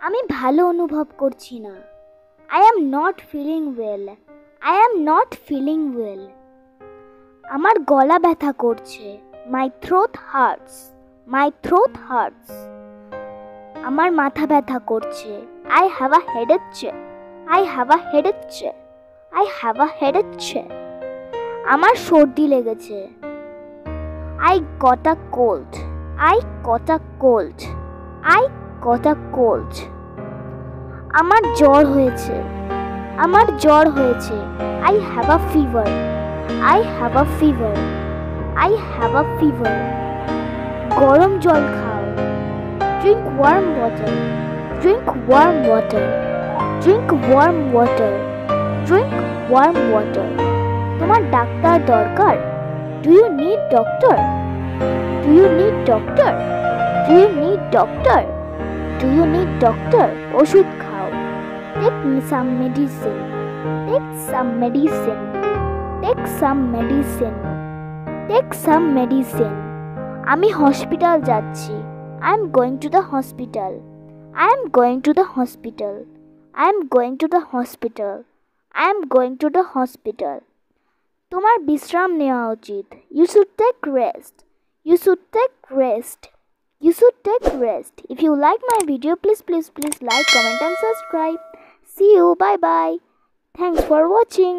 আমি ভালো অনুভব করছি না। I am not feeling well. I am not feeling well. আমার গলা ব্যথা করছে। My throat hurts. My throat hurts. আমার মাথা ব্যথা করছে। I have a headache. I have a headache. I have a headache. আমার সর্দি লেগেছে। I got a cold. I got a cold. I got a cold. আমার জ্বর হয়েছে। আমার জ্বর হয়েছে। I have a fever. I have a fever. I have a fever. গরম জল খাও। Drink warm water. Drink warm water. Drink warm water. Drink warm water. তোমার ডাক্তার দরকার? Do you need doctor? Do you need doctor? Do you need doctor? Do you need doctor? ওষুধ খাও। Take some medicine. Take some medicine. Take some medicine. Take some medicine. আমি hospital যাচ্ছি। I am going to the hospital. I am going to the hospital. I am going to the hospital. I am going to the hospital. তোমার বিশ্রাম নেওয়া উচিত। You should take rest. You should take rest. You should take rest. If you like my video, please like, comment and subscribe. See you. Bye bye. Thanks for watching.